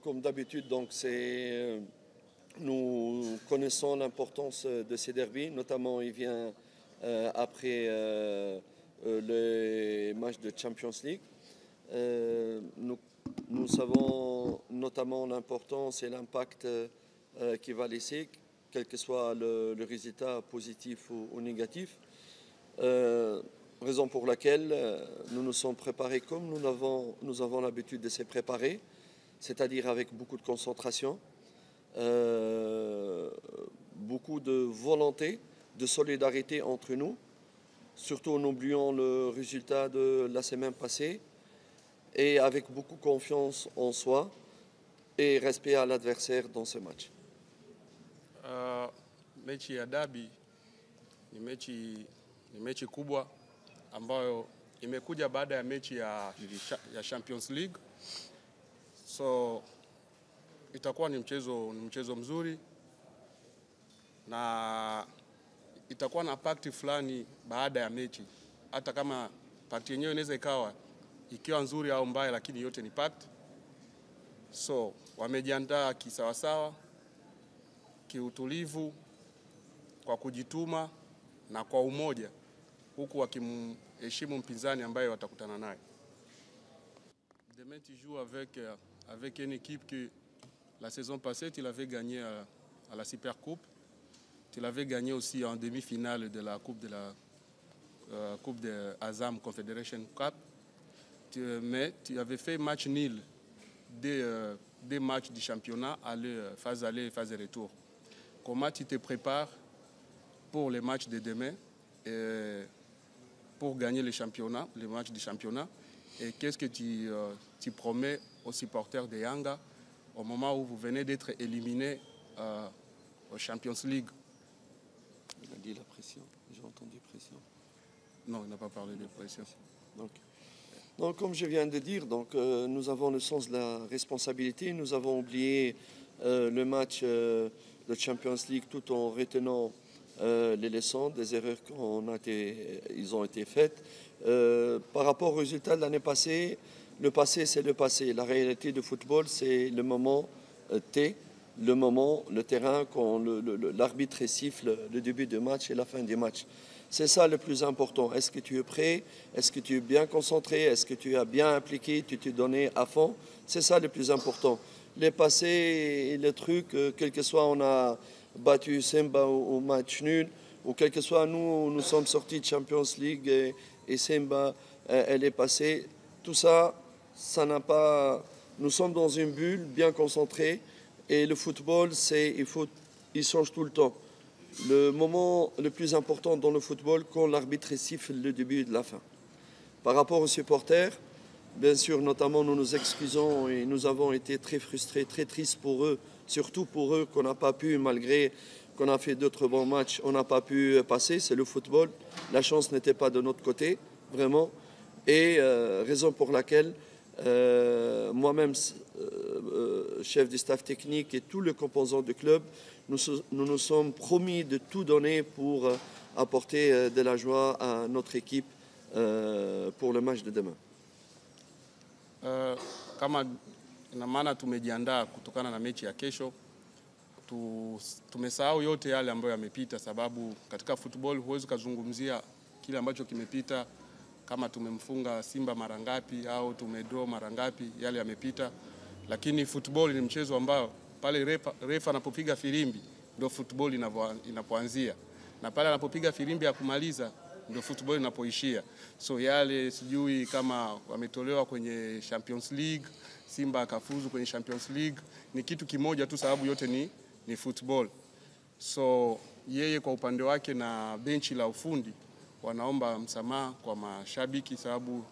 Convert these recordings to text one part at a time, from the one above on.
Comme d'habitude, nous connaissons l'importance de ces derbys, notamment il vient après les matchs de Champions League. Nous savons notamment l'importance et l'impact qu'il va laisser, quel que soit le résultat positif ou négatif. Raison pour laquelle nous nous sommes préparés comme nous avons l'habitude de se préparer, c'est-à-dire avec beaucoup de concentration, beaucoup de volonté, de solidarité entre nous, surtout en oubliant le résultat de la semaine passée, et avec beaucoup de confiance en soi et respect à l'adversaire dans ce match. Mechi ya dabi ni mechi kubwa ambayo imekuja baada ya mechi ya Champions League. So itakuwa ni mchezo mzuri na itakuwa na pakti fulani baada ya mechi. Hata kama pakti yenyewe inaweza ikiwa nzuri au mbaya, lakini yote ni pakti. So wamejiandaa kisawasawa, kiutulivu, kwa kujituma na kwa umoja, huku wakimheshimu mpinzani ambaye watakutana naye. Demain tu joues avec une équipe que la saison passée tu l'avais gagné à la Super Coupe. Tu l'avais gagné aussi en demi-finale de la Coupe de Azam Confederation Cup. Mais tu avais fait match nul des matchs du championnat, phase aller et phase retour. Comment tu te prépares pour les matchs de demain et pour gagner les matchs du championnat? Et qu'est-ce que tu promets aux supporters de Yanga au moment où vous venez d'être éliminé au Champions League? Il a dit la pression, j'ai entendu pression. Non, il n'a pas parlé de pression. Donc, comme je viens de dire, nous avons le sens de la responsabilité. Nous avons oublié le match de Champions League tout en retenant les leçons des erreurs qui ont été faites. Par rapport au résultat de l'année passée, le passé c'est le passé. La réalité du football c'est le moment T, le moment, le terrain quand l'arbitre siffle le début du match et la fin du match. C'est ça le plus important. Est-ce que tu es prêt? Est-ce que tu es bien concentré? Est-ce que tu as bien appliqué? Tu t'es donné à fond? C'est ça le plus important. Les passés et les trucs, quel que soit on a battu Semba au match nul, ou quel que soit nous sommes sortis de Champions League et Semba, elle est passée. Tout ça, ça n'a pas... Nous sommes dans une bulle bien concentrée et le football, il change tout le temps. Le moment le plus important dans le football, quand l'arbitre siffle le début et de la fin. Par rapport aux supporters, bien sûr, notamment, nous nous excusons et nous avons été très frustrés, très tristes pour eux, surtout pour eux qu'on n'a pas pu, malgré qu'on a fait d'autres bons matchs, on n'a pas pu passer. C'est le football. La chance n'était pas de notre côté, vraiment. Et raison pour laquelle moi-même, chef du staff technique et tous les composants du club, nous nous sommes promis de tout donner pour apporter de la joie à notre équipe pour le match de demain. Kama ina maana tumejiandaa kutokana na mechi ya kesho, tumesahau yote yale ambayo yamepita, sababu katika football huwezi kuzungumzia kile ambacho kimepita, kama tumemfunga Simba mara ngapi au tumedraw mara ngapi, yale yamepita. Lakini football ni mchezo ambao pale refa anapopiga filimbi ndio football inapoanzia, na pale anapopiga filimbi ya kumaliza ndio football inapoishia. So yale sijui kama wametolewa kwenye Champions League, Simba akafuzu kwenye Champions League, ni kitu kimoja tu, sababu yote ni football. So yeye kwa upande wake na benchi la ufundi wanaomba msamaha kwa mashabiki, sababu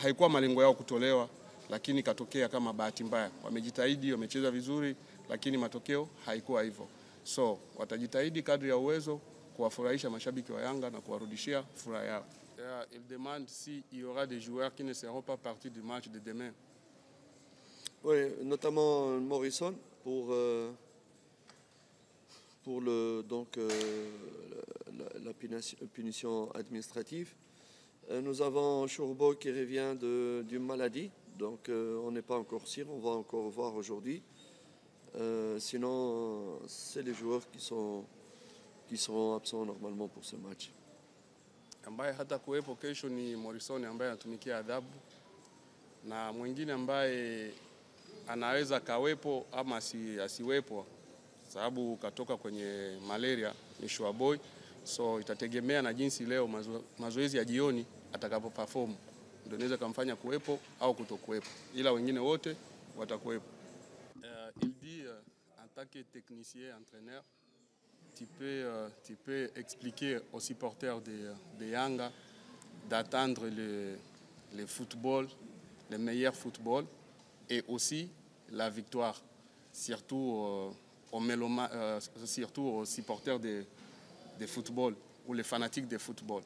haikuwa malengo yao kutolewa, lakini katokea kama bahati mbaya. Wamejitahidi, wamecheza vizuri, lakini matokeo haikuwa hivyo. So watajitahidi kadri ya uwezo kuwafurahisha mashabiki wa Yanga na kuwarudishia furaha yao. Il demande s'il y aura des joueurs qui ne seront pas partis du match de demain. Oui, notamment Morrison pour la punition administrative. Nous avons Chourbo qui revient d'une maladie, Donc on n'est pas encore sûr, on va encore voir aujourd'hui. Sinon, c'est les joueurs qui seront absents normalement pour ce match. Ambaye hata kuwepo kesho ni Morrison ambaye anatumikia adhabu, na mwingine ambaye anaweza kawepo ama asiwepo sababu katoka kwenye malaria ni Shuaboy. So itategemea na jinsi leo mazoezi ya jioni atakapo perform ndio inaweza kumfanya kuwepo au kutokuwepo, ila wengine wote watakuwepo. Il dit en tant que technicien entraîneur, tu peux expliquer aux supporters de Yanga d'attendre le football, le meilleur football et aussi la victoire, surtout surtout aux supporters de football ou les fanatiques de football.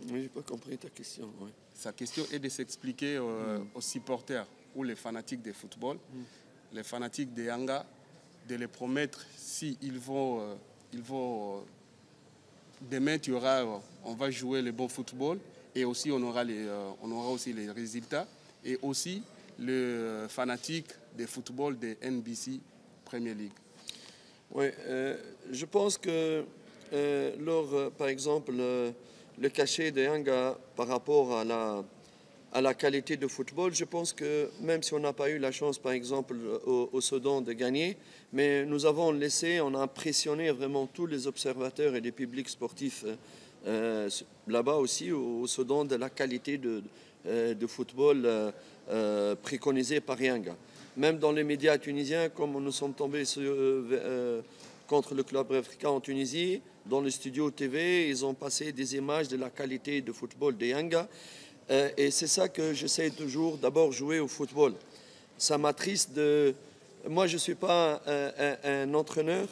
Oui, j'ai pas compris ta question. Oui. Sa question est de s'expliquer aux supporters ou les fanatiques de football, les fanatiques de Yanga, de les promettre si ils vont demain on va jouer le bon football et aussi on aura aussi les résultats et aussi le fanatique de football de NBC Premier League. Oui, je pense que par exemple le cachet de Yanga par rapport à la qualité de football, je pense que même si on n'a pas eu la chance, par exemple, au Soudan de gagner, mais nous avons laissé, on a impressionné vraiment tous les observateurs et les publics sportifs là-bas aussi, au Soudan, de la qualité de football préconisée par Yanga. Même dans les médias tunisiens, comme nous sommes tombés contre le club africain en Tunisie, dans le studio TV, ils ont passé des images de la qualité de football de Yanga. Et c'est ça que j'essaie toujours, d'abord jouer au football. Ça m'attriste de... Moi, je ne suis pas un entraîneur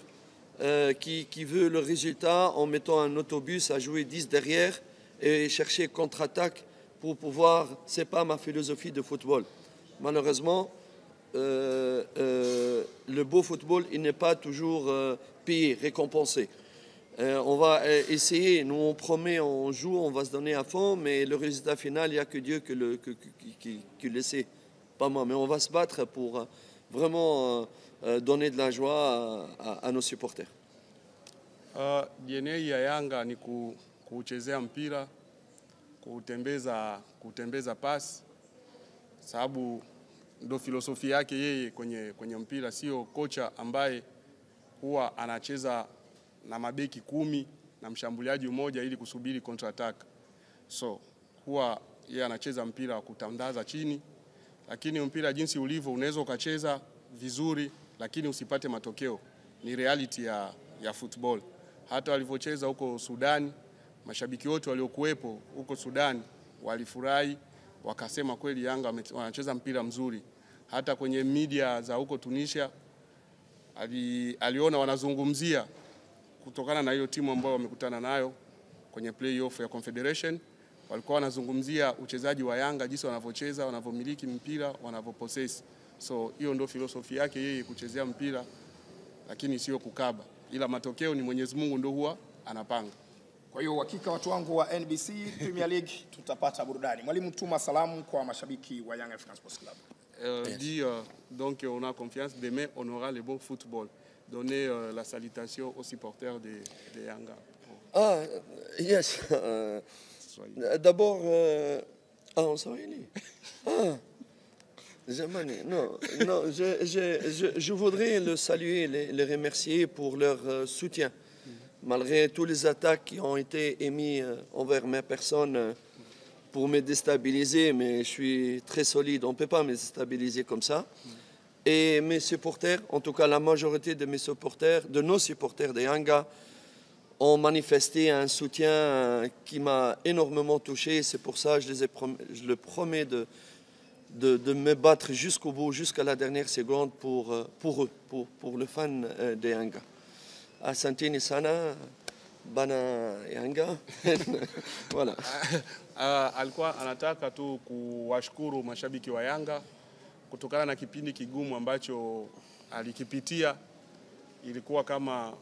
qui veut le résultat en mettant un autobus à jouer 10 derrière et chercher contre-attaque pour pouvoir... Ce n'est pas ma philosophie de football. Malheureusement, le beau football, il n'est pas toujours payé, récompensé. On va essayer, nous on promet, on joue, on va se donner à fond, mais le résultat final, il n'y a que Dieu qui le sait, pas moi. Mais on va se battre pour vraiment donner de la joie à nos supporters. DNA ya Yanga ni kuchezea mpira, kutembeza pasi, sababu ndo filosofi yake yeye kwenye mpira, sio kocha ambaye huwa anacheza na mabeki 10 na mshambuliaji mmoja ili kusubiri counter attack. So huwa yeye anacheza mpira wa kutandaza chini, lakini mpira jinsi ulivyo unaweza ukacheza vizuri lakini usipate matokeo. Ni reality ya football. Hata walivyocheza huko Sudan, mashabiki wote waliokuwepo huko Sudan walifurahi, wakasema kweli Yanga wanacheza mpira mzuri. Hata kwenye media za huko Tunisia aliona wanazungumzia kutokana na hiyo timu ambayo wamekutana nayo kwenye playoff ya Confederation, walikuwa wanazungumzia uchezaji wa Yanga, jinsi wanavyocheza, wanavyomiliki mpira, wanavyopossess. So hiyo ndio filosofi yake yeye, kuchezea mpira lakini sio kukaba, ila matokeo ni Mwenyezi Mungu ndio huwa anapanga. Kwa hiyo hakika watu wangu wa NBC Premier League tutapata burudani. Mwalimu, tuma salamu kwa mashabiki wa Young African Sports Club. Donc on a confiance, demain on aura le bon football. Donner la salutation aux supporters de Yanga. Ah, yes. D'abord, en Swahili. Ah, non, je voudrais le saluer, les remercier pour leur soutien. Malgré tous les attaques qui ont été émises envers mes personnes pour me déstabiliser, mais je suis très solide, on ne peut pas me déstabiliser comme ça. Et mes supporters, en tout cas la majorité de mes supporters, de nos supporters de Yanga, ont manifesté un soutien qui m'a énormément touché. C'est pour ça que je le promets de me battre jusqu'au bout, jusqu'à la dernière seconde pour eux, pour le fan de Yanga. Asanteni sana, bana Yanga. Voilà. Alikuwa anataka tu kuwashukuru mashabiki wa Yanga kutokana na kipindi kigumu ambacho alikipitia. Ilikuwa kama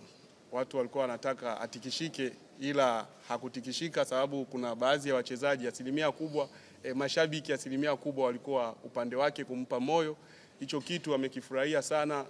watu walikuwa wanataka atikishike ila hakutikishika, sababu kuna baadhi ya wachezaji asilimia kubwa, mashabiki asilimia kubwa walikuwa upande wake kumpa moyo. Hicho kitu amekifurahia sana